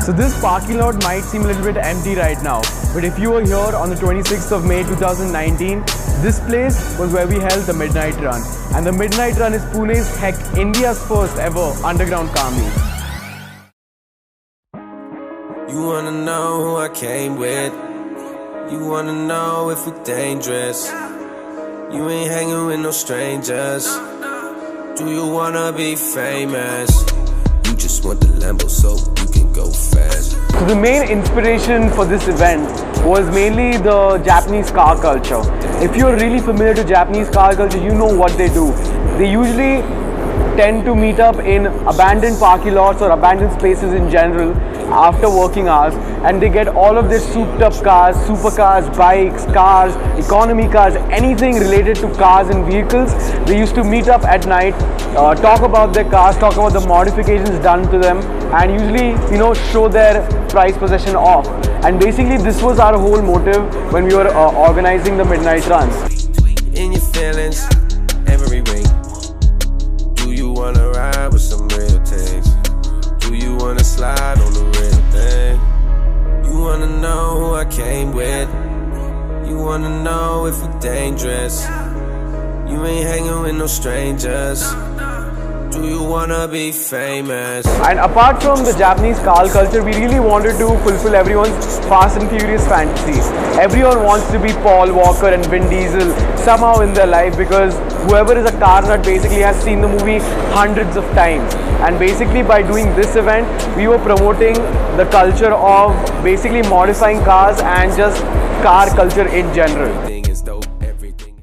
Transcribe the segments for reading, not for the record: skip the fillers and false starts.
So this parking lot might seem a little bit empty right now, but if you were here on the 26th of May 2019, this place was where we held the MidNight Run. And the MidNight Run is Pune's, heck, India's first ever underground car meet. You wanna know who I came with? You wanna know if we're dangerous? You ain't hanging with no strangers. Do you wanna be famous? You just want the Lambo so you can go fast. So the main inspiration for this event was mainly the Japanese car culture. If you're really familiar to Japanese car culture, you know what they do. They usually tend to meet up in abandoned parking lots or abandoned spaces in general after working hours, and they get all of their souped up cars, supercars, bikes, cars, economy cars, anything related to cars and vehicles. They used to meet up at night, talk about their cars, talk about the modifications done to them, and usually, you know, show their prized possession off. And basically this was our whole motive when we were organizing the MidNight Run. In your feelings, every week. Do you wanna ride with some real things? Do you wanna slide on the real thing? You wanna know who I came with? You wanna know if we're dangerous? You ain't hanging with no strangers. Do you wanna be famous? And apart from the Japanese car culture, we really wanted to fulfill everyone's Fast and Furious fantasy. Everyone wants to be Paul Walker and Vin Diesel somehow in their life, because whoever is a car nut basically has seen the movie hundreds of times. And basically by doing this event, we were promoting the culture of basically modifying cars and just car culture in general. Everything is dope, everything.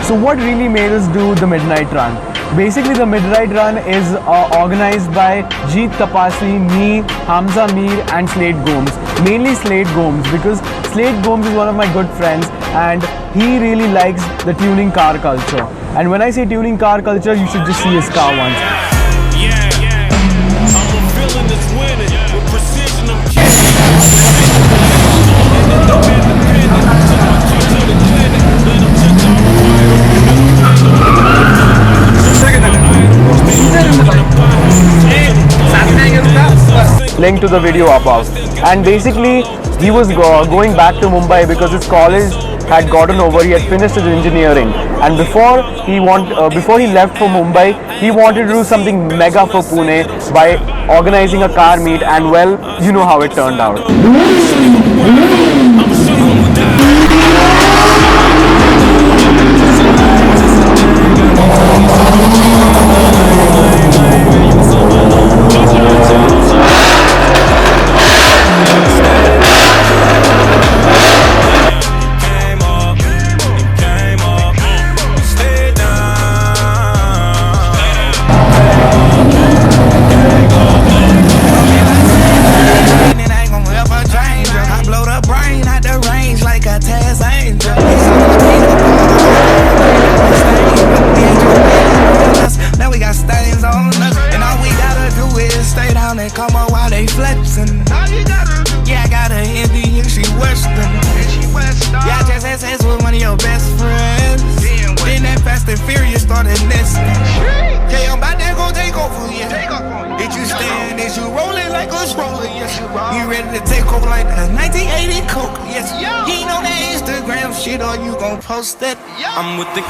So what really made us do the MidNight Run? Basically the MidNight Run is organized by Jeet Tapaswi, me, Hamza Mir and Slade Gomes. Mainly Slade Gomes, because Slade Gomes is one of my good friends and he really likes the tuning car culture. And when I say tuning car culture, you should just see his car once. Link to the video above. And basically he was going back to Mumbai because his college had gotten over. He had finished his engineering, and before he left for Mumbai, he wanted to do something mega for Pune by organizing a car meet, and well, you know how it turned out. Yeah, I got a Indian, she Western. Yeah, I just had sex with one of your best friends. Then that Fast and Furious started nesting. Yeah, I'm about to go take over, yeah. Did you stand? Is you rolling like a stroller? Yes, you ready to take over like a 1980 Coke? Yes, you ain't on that Instagram shit, or you gon' post that? I'm with the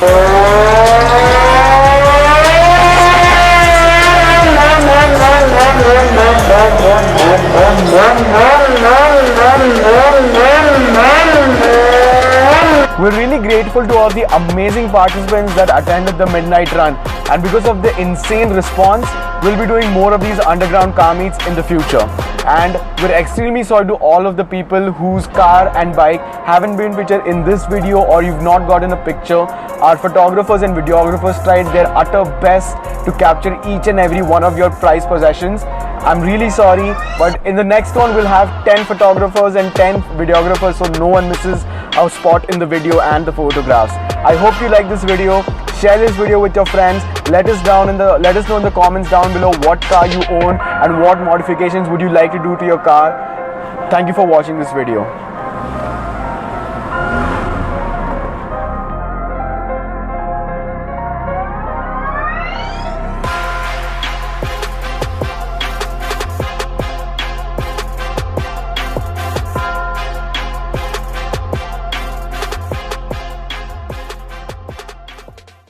We're really grateful to all the amazing participants that attended the MidNight Run, and because of the insane response, we'll be doing more of these underground car meets in the future. And we're extremely sorry to all of the people whose car and bike haven't been featured in this video, or you've not gotten a picture. Our photographers and videographers tried their utter best to capture each and every one of your prized possessions. I'm really sorry, but in the next one we'll have 10 photographers and 10 videographers, so no one misses a spot in the video and the photographs. I hope you like this video. Share this video with your friends. Let us know in the comments down below what car you own and what modifications would you like to do to your car. Thank you for watching this video.